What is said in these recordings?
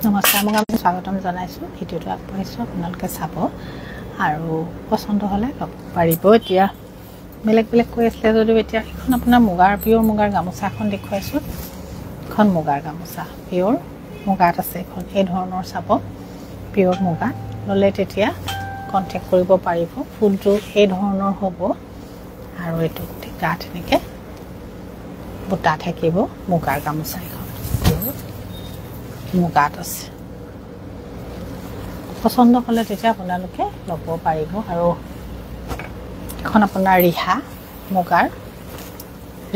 নমস্কাৰ, মই আপোনাক স্বাগতম জনাইছোঁ। ভিডিঅ'টো আগবঢ়াইছোঁ, আপোনালোকে চাব আৰু পচন্দ হ'লে ল'ব পাৰিব। এতিয়া বেলেগ বেলেগ কৈ আছিলে যদিও এতিয়া এখন আপোনাৰ পিয়'ৰ মুগাৰ গামোচা এখন দেখুৱাইছোঁ। এখন মুগাৰ গামোচা পিয়'ৰ মুগাত আছে। এখন এই ধৰণৰ চাব, পিয়'ৰ মুগাত ল'লে তেতিয়া কণ্টেক্ট কৰিব পাৰিব। ফুলটো এই ধৰণৰ হ'ব আৰু এইটো গাত এনেকৈ বুটা থাকিব। মুগাৰ গামোচা এখন মুগাত আছে। পচন্দ হ'লে তেতিয়া আপোনালোকে ল'ব পাৰিব। আৰু এখন আপোনাৰ ৰিহা, মুগাৰ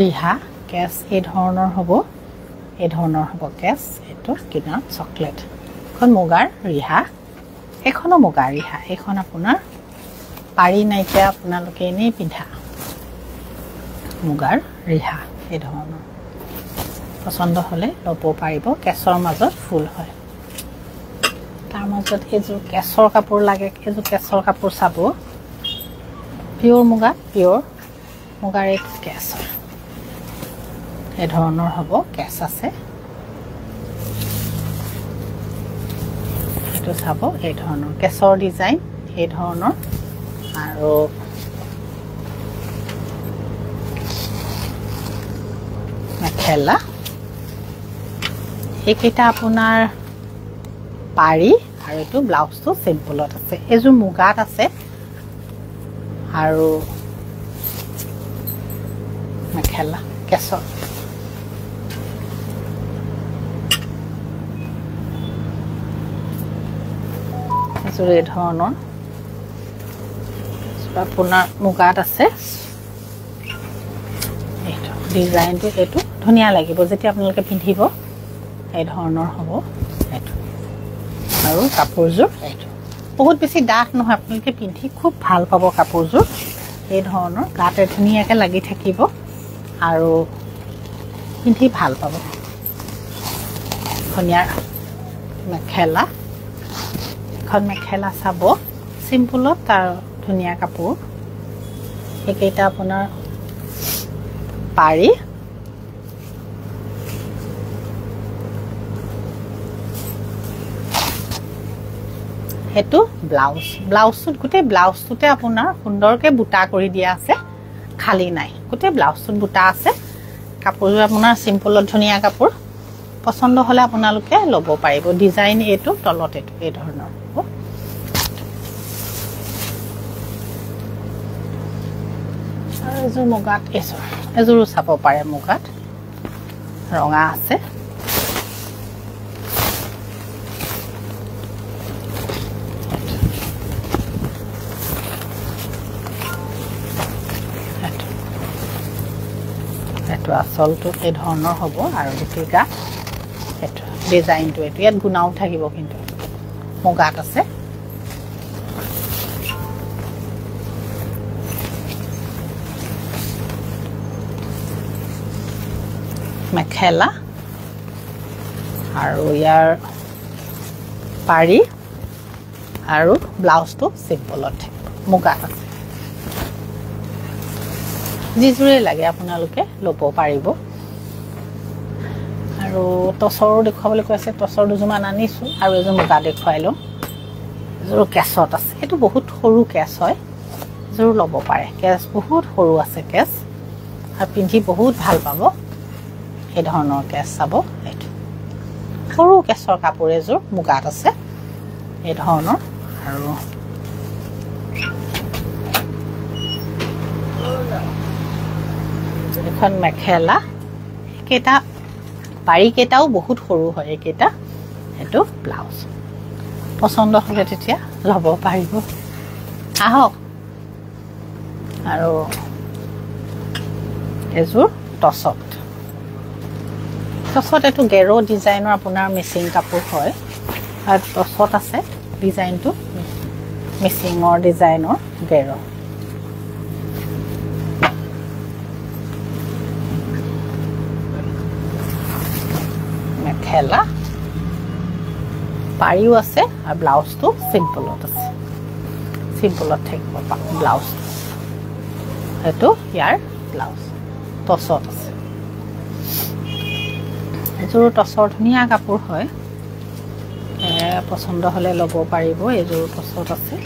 ৰিহা কেছ এই ধৰণৰ হ'ব, কেছ এইটো কিনাৰত চকলেট। এখন মুগাৰ ৰিহা, এইখনো মুগাৰ ৰিহা। এইখন আপোনাৰ পাৰি নাইকিয়া, আপোনালোকে এনেই পিন্ধা মুগাৰ ৰিহা এই ধৰণৰ। পচন্দ হ'লে ল'ব পাৰিব। কেছৰ মাজত ফুল হয়, তাৰ মাজত এইযোৰ কেছৰ কাপোৰ লাগে। এইযোৰ কেছৰ কাপোৰ চাব, পিয়'ৰ মুগা, পিয়'ৰ মুগাৰ এই কেছৰ এই ধৰণৰ হ'ব, কেছ আছে। এইটো চাব, এই ধৰণৰ কেছৰ ডিজাইন এই ধৰণৰ। আৰু মেখেলা এইকেইটা আপোনাৰ পাৰি আৰু এইটো ব্লাউজটো চিম্পলত আছে। এইযোৰ মুগাত আছে আৰু মেখেলা কেছৰ। এইযোৰ এই ধৰণৰ আপোনাৰ মুগাত আছে। এইটো ডিজাইনটো এইটো ধুনীয়া লাগিব যেতিয়া আপোনালোকে পিন্ধিব। এই ধৰণৰ হ'ব এইটো আৰু কাপোৰযোৰ এইটো বহুত বেছি ডাঠ নহয়, আপোনালোকে পিন্ধি খুব ভাল পাব। কাপোৰযোৰ এই ধৰণৰ গাতে ধুনীয়াকৈ লাগি থাকিব আৰু পিন্ধি ভাল পাব। ধুনীয়া মেখেলা, এখন মেখেলা চাব চিম্পুলত, তাৰ ধুনীয়া কাপোৰ। এইকেইটা আপোনাৰ পাৰি। সেইটো ব্লাউজটোত গোটেই ব্লাউজটোতে আপোনাৰ সুন্দৰকৈ বুটা কৰি দিয়া আছে, খালী নাই। গোটেই ব্লাউজটোত বুটা আছে। কাপোৰযোৰ আপোনাৰ চিম্পুলত ধুনীয়া কাপোৰ। পচন্দ হ'লে আপোনালোকে ল'ব পাৰিব। ডিজাইন এইটো, তলত এইটো এই ধৰণৰ হ'ব। আৰু এইযোৰ মুগাত, এযোৰো চাব পাৰে মুগাত, ৰঙা আছে। এইটো আচলটো এই ধৰণৰ হ'ব আৰু গোটেই গাত এইটো ডিজাইনটো এইটো। ইয়াত গুণাও থাকিব, কিন্তু মুগাত আছে। মেখেলা আৰু ইয়াৰ পাৰি আৰু ব্লাউজটো চিম্পলত থাকিব, মুগাত আছে। যিযোৰে লাগে আপোনালোকে ল'ব পাৰিব। আৰু টচৰো দেখুৱাবলৈ কৈ আছে, টচৰ দুযোৰমান আনিছোঁ আৰু এযোৰ মুগা দেখুৱাই লওঁ। এযোৰ কেছত আছে, এইটো বহুত সৰু কেছ হয়, এযোৰ ল'ব পাৰে। কেছ বহুত সৰু আছে কেছ, আৰু পিন্ধি বহুত ভাল পাব। এই ধৰণৰ কেছ চাব, এইটো সৰু কেছৰ কাপোৰ এযোৰ মুগাত আছে এই ধৰণৰ। আৰু এখন মেখেলা, এইকেইটা পাৰিকেইটাও বহুত সৰু হয় এইকেইটা। এইটো ব্লাউজ। পচন্দ হ'লে তেতিয়া ল'ব পাৰিব, আহক। আৰু এযোৰ টচত এইটো গেৰো ডিজাইনৰ আপোনাৰ মিচিং কাপোৰ হয়। আৰু টচত আছে ডিজাইনটো মিচিঙৰ ডিজাইনৰ গেৰো। মেখেলা পাৰিও আছে আৰু ব্লাউজটো চিম্পলত আছে, চিম্পলত থাকিব ব্লাউজ। সেইটো ইয়াৰ ব্লাউজ টচত আছে। এযোৰ টচৰ ধুনীয়া কাপোৰ হয়। পছন্দ হলে ল'ব পাৰিব এযোৰ পছন্দ আছে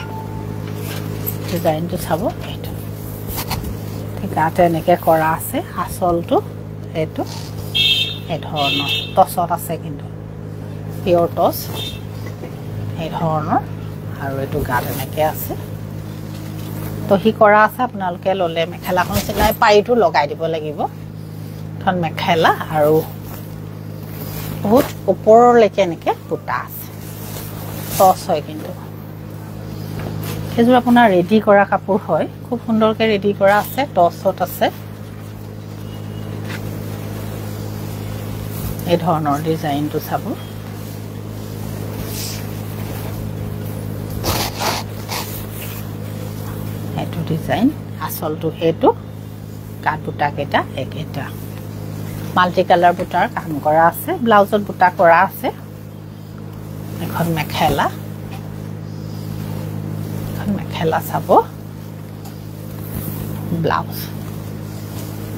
ডিজাইনটো চাব এইটো গাতে এনেকৈ কৰা আছে আঁচলটো এইটো এই ধৰণৰ টছত আছে কিন্তু পিয়ৰ টছ এই ধৰণৰ আৰু এইটো গাত এনেকৈ আছে তহি কৰা আছে আপোনালোকে ল'লে মেখেলাখন চিলাই পাৰিটো লগাই দিব লাগিব এখন মেখেলা আৰু বহুত ওপৰলৈকে এনেকৈ বুটা আছে টছ হয় কিন্তু এইযোৰ আপোনাৰ ৰেডি কৰা কাপোৰ হয় খুব সুন্দৰকৈ ৰেডি কৰা আছে টছত আছে এই ধৰণৰ ডিজাইনটো চাব এইটো ডিজাইন আঁচলটো এইটো কাঠ বুটাকেইটা একেটা মাল্টি কালাৰ বুটাৰ কাম কৰা আছে ব্লাউজত বুটা কৰা আছে এখন মেখেলা চাব ব্লাউজ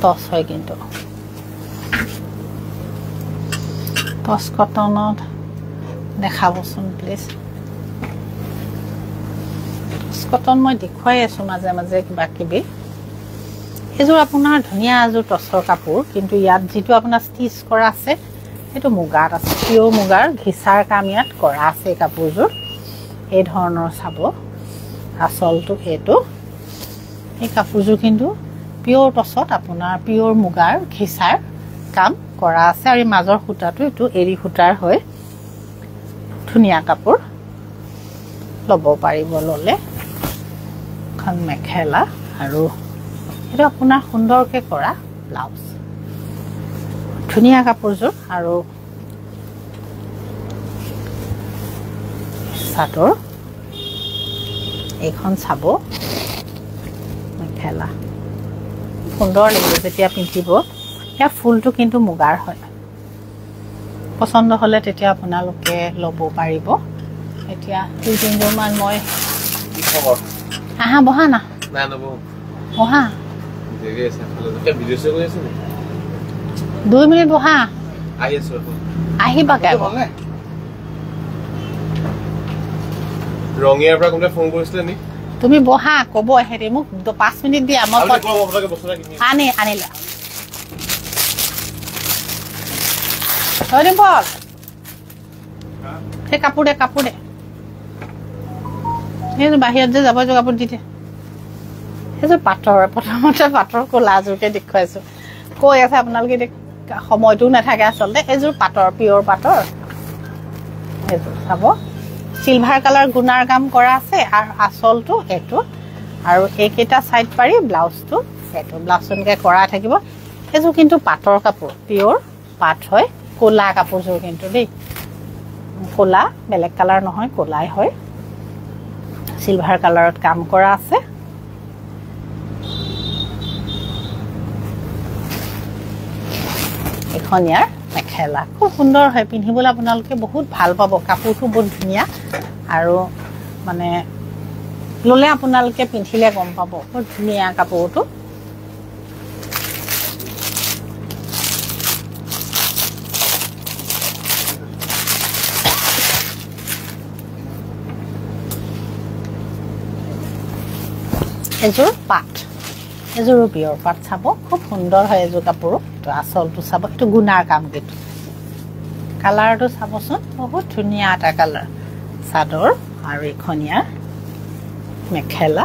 টছ হয় কিন্তু টছ কটনত দেখাবচোন প্লিজ টছ কটন মই দেখুৱাই আছো মাজে মাজে কিবা কিবি এইযোৰ আপোনাৰ ধুনীয়া এযোৰ টছৰ কাপোৰ কিন্তু ইয়াত যিটো আপোনাৰ ষ্টিচ কৰা আছে সেইটো মুগাত আছে পিয়ৰ মুগাৰ ঘিচাৰ কাম ইয়াত কৰা আছে কাপোৰযোৰ এই ধৰণৰ চাব আঁচলটো এইটো এই কাপোৰযোৰ কিন্তু পিয়ৰ টছত আপোনাৰ পিয়ৰ মুগাৰ ঘিচাৰ কাম কৰা আছে আৰু মাজৰ সূতাটো এইটো এৰি সূতাৰ হয় ধুনীয়া কাপোৰ ল'ব পাৰিব ল'লে এখন মেখেলা আৰু এইটো আপোনাৰ সুন্দৰকৈ কৰা ব্লাউজ ধুনীয়া কাপোৰযোৰ আৰু চাদৰ এইখন চাব মেখেলা সুন্দৰ লাগিব যেতিয়া পিন্ধিব ইয়াৰ ফুলটো কিন্তু মুগাৰ হয় পছন্দ হ'লে তেতিয়া আপোনালোকে ল'ব পাৰিব এতিয়া 2-3 মান মই আহা বহা না বহা 2 মিনিট বহা আহিবা ৰঙিয়াৰ পৰা কোনে ফোন কৰিছিলে নি তুমি বহা কব হেৰি মোক 5 মিনিট দিয়া মই আনিলা হৰিম বল সেই কাপোৰ দে সেই বাহিৰত যে যাব কাপোৰ দি দে সেইযোৰ পাটৰ প্ৰথমতে পাটৰ ক'লাযোৰকে দেখুৱাইছো কৈ আছে আপোনালোকে সময়টো নাথাকে আচলতে এইযোৰ পাটৰ পিয়ৰ পাটৰ এইযোৰ চাব সিলভাৰ কালাৰ গুণাৰ কাম কৰা আছে আৰু আঁচলটো এইটো আৰু এইকেইটা সাইড পাৰি ব্লাউজটো এইটো ব্লাউজনকে কৰা থাকিব এইযোৰ কিন্তু পাটৰ কাপোৰ পিয়ৰ পাট হয় কোলা কাপোৰযোৰ কিন্তু দেই কোলা বেলেগ কালাৰ নহয় কোলাই হয় সিলভাৰ কালাৰত কাম কৰা আছে এখন ইয়াৰ মেখেলা খুব সুন্দৰ হয় পিন্ধিবলৈ আপোনালোকে বহুত ভাল পাব কাপোৰটো বহুত ধুনীয়া আৰু মানে ললে আপোনালোকে পিন্ধিলে গম পাব বহুত ধুনীয়া কাপোৰটো এযোৰ পাট এযোৰ পিয়ৰ পাট চাব খুব সুন্দৰ হয় এযোৰ কাপোৰ তো আঁচলটো চাব এইটো গুণাৰ কাম কিন্তু কালাৰটো চাবচোন বহুত ধুনীয়া এটা কালাৰ চাদৰ আৰু এখনীয়া মেখেলা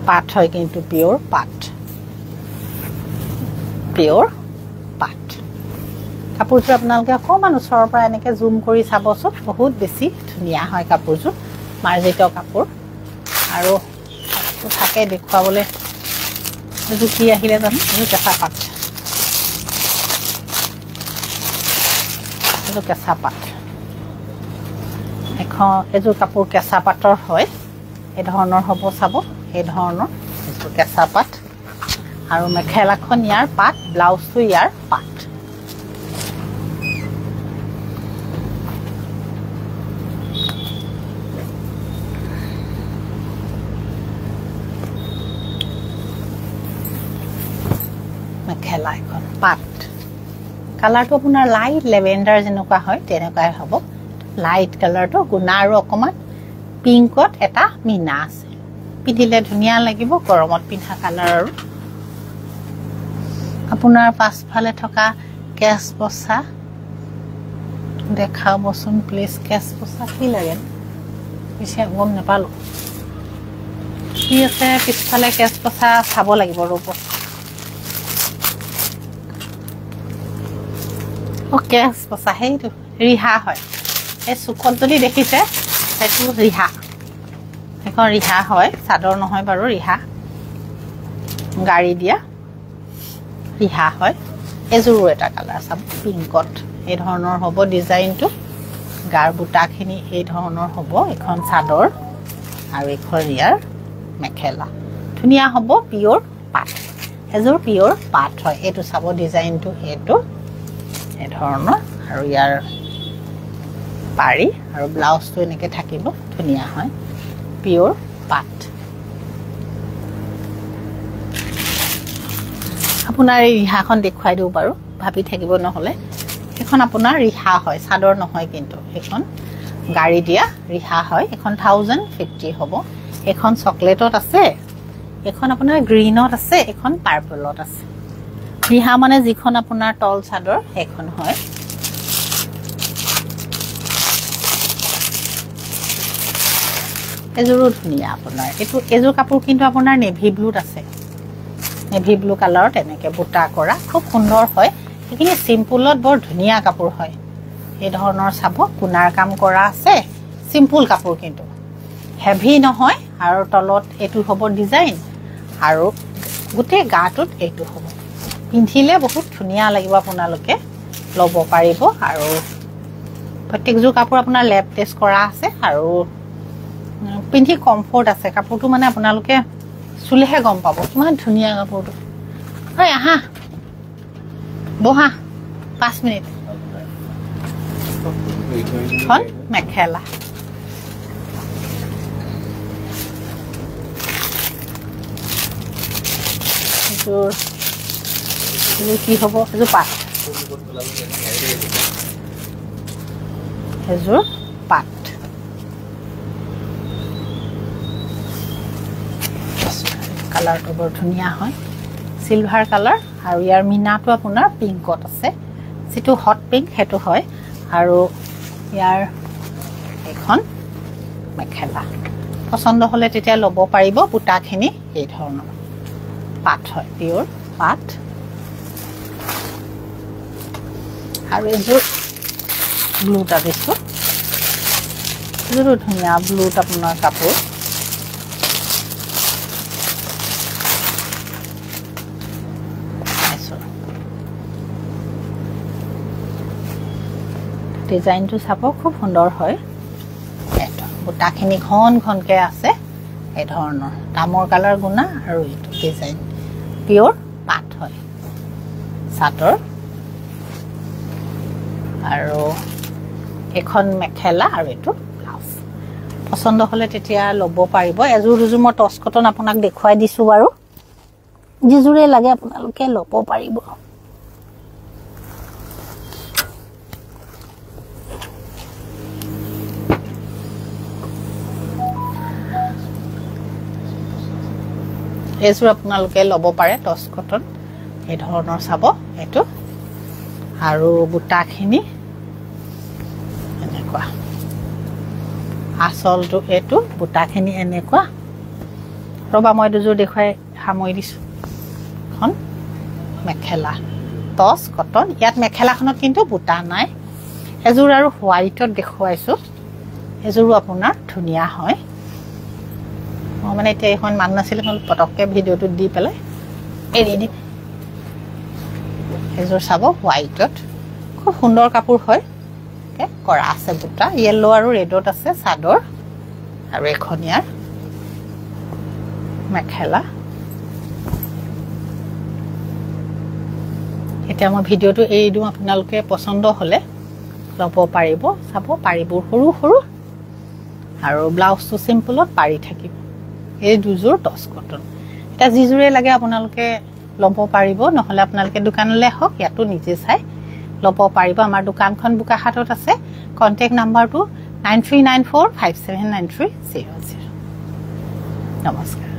পাট হয় কিন্তু পিয়ৰ পাট কাপোৰটো আপোনালোকে অকণমান ওচৰৰ পৰা এনেকৈ জুম কৰি চাবচোন বহুত বেছি ধুনীয়া হয় কাপোৰযোৰ মাৰ্জিত কাপোৰ আৰু থাকে দেখুৱাবলৈ এইটো কি আহিলে জানো এইটো কেঁচা পাট এইটো কেঁচা পাট এখন এইযোৰ কাপোৰ কেঁচা পাটৰ হয় এই ধৰণৰ হ'ব চাব এই ধৰণৰ এইযোৰ কেঁচা পাট আৰু মেখেলাখন ইয়াৰ পাট ব্লাউজটো ইয়াৰ পাট মেখেলা এখন পাট কালাৰটো আপোনাৰ লাইট লেভেণ্ডাৰ যেনেকুৱা হয় তেনেকুৱাই হ'ব লাইট কালাৰটো গুণা আৰু অকমান পিংকত এটা মিনা আছে পিন্ধিলে ধুনীয়া লাগিব গৰমত পিন্ধা কালাৰ আৰু আপোনাৰ পাছফালে থকা কেছ বসা দেখাবচোন প্লিজ কেছ বসা কি লাগে পিছে গম নাপালো কি আছে পিছফালে কেছ বসা চাব লাগিব ৰব ওকে বসা হেইটো ৰিহা হয় এই সুকত যদি দেখিছে সেইটো ৰিহা এখন ৰিহা হয় চাদৰ নহয় বাৰু ৰিহা গাড়ী দিয়া ৰিহা হয় এজোৰো এটা কালাৰ সব পিংকত এই ধৰণৰ হ'ব ডিজাইনটো গাৰ বুটাখিনি এই ধৰণৰ হ'ব এখন চাদৰ আৰু এখন ইয়াৰ মেখেলা ধুনীয়া হ'ব পিওৰ পাট এজোৰ পিওৰ পাট হয় এইটো চাব ডিজাইনটো এইটো এই ধৰণৰ আৰু ইয়াৰ পাৰি আৰু ব্লাউজটো এনেকৈ থাকিব ধুনীয়া হয় পিওৰ পাট আপোনাৰ এই ৰিহাখন দেখুৱাই দিও বাৰু ভাবি থাকিব নহলে এখন আপোনাৰ ৰিহা হয় চাদৰ নহয় কিন্তু এখন গাড়ী দিয়া ৰিহা হয় এখন 1050 হ'ব এখন চকলেটত আছে এখন আপোনাৰ গ্ৰীনত আছে এখন পাৰ্পলত আছে ৰিহা মানে যিখন আপোনাৰ টল চাদৰ এখন হয় এজোৰো ধুনীয়া আপোনাৰ এটো এজোৰ কাপোৰ কিন্তু আপোনাৰ নেভি ব্লুত আছে নেভি ব্লু কালাৰত এনেকে বুটা কৰা খুব সুন্দৰ হয় এইখিনি সিম্পলত বৰ ধুনীয়া কাপোৰ হয় এই ধৰণৰ চাব কুনাৰ কাম কৰা আছে সিম্পল কাপোৰ কিন্তু হেভি নহয় আৰু তলত এটো হ'ব ডিজাইন আৰু গুটে গাটোত এটো হ'ব পিন্ধিলে বহুত ধুনীয়া লাগিব আপোনালোকে লব পাৰিব আৰু প্ৰত্যেকজোৰ কাপোৰ আপোনাৰ লেপ টেষ্ট কৰা আছে আৰু পিন্ধি কমফৰ্ট আছে কাপোৰটো মানে আপোনালোকে চুলেহে গম পাব কিমান ধুনীয়া কাপোৰটো হয় আহা বহা 5 মিনিট খন মেখেলা এজোৰ কি হ'ব এজোৰ পাট এজোৰ পাট কালাৰটো বৰ ধুনীয়া হয় সিলভাৰ কালাৰ আৰু ইয়াৰ মিনাটো আপোনাৰ পিংকত আছে যেটো হট পিংক হেটো হয় আৰু ইয়াৰ এখন মেখেলা পছন্দ হলে তেতিয়া লব পাৰিব পুটাখিনি এই ধৰণৰ পাট হয় পিওৰ পাট আৰু এজোৰ ব্লুটা দিছো এজোৰ ধুনীয়া ব্লুত আপোনাৰ কাপোৰ ডিজাইনটো চাব খুব সুন্দৰ হয় এটা বুটাখিনি ঘন ঘনকে আছে এই ধৰণৰ তামৰ কালাৰ গুণা আৰু এইটো ডিজাইন পিওৰ পাট হয় চাদৰ আৰু এখন মেখেলা আৰু এইটো ব্লাউজ পছন্দ হলে তেতিয়া লব পাৰিব এজোৰ দুজোৰ মই টছ কটন আপোনাক দেখুৱাই দিছো বাৰু যিজোৰে লাগে আপোনালোকে লব পাৰিব এজোৰ আপোনালোকে লব পাৰে টছ কটন এই ধৰণৰ চাব এটো আৰু বুটাখিনি এনেকুৱা আসলটো এটো বুটাখিনি এনেকুৱা ৰবা মই দুজোৰ দেখুৱাই সামৰি দিছো খন মেখেলা টছ কটন ইয়াত মেখেলাখনত কিন্তু বুটা নাই এজোৰ আৰু হোৱাইটত দেখুৱাইছো এজোৰ আপোনাৰ ধুনীয়া হয় মানে এতিয়া এখন মান নাছিল পটককে ভিডিওটো দি পেলাই এৰি দি এজোৰ চাব হোৱাইটত খুব সুন্দৰ কাপোৰ হয় কৰা আছে বুটা ইয়েলো আৰু ৰেডত আছে চাদৰ আৰু এখনিয়াৰ মেখেলা এতিয়া মই ভিডিওটো এৰি দিও আপোনালোকে পছন্দ হলে লব পাৰিব চাব পাৰিব সৰু সৰু আৰু ব্লাউজটো সিম্পলত পাৰি থাকিব এই দুজোৰ টছ কটন এটা যিজোৰে লাগে আপোনালোকে লব পাৰিব নহলে আপোনালোকে দোকানলৈ হক ইয়াতো নিজে চাই ল'ব পাৰিব আমাৰ দোকানখন বোকাখাতত আছে কন্টেক্ট নাম্বাৰটো 9394579300 নমস্কাৰ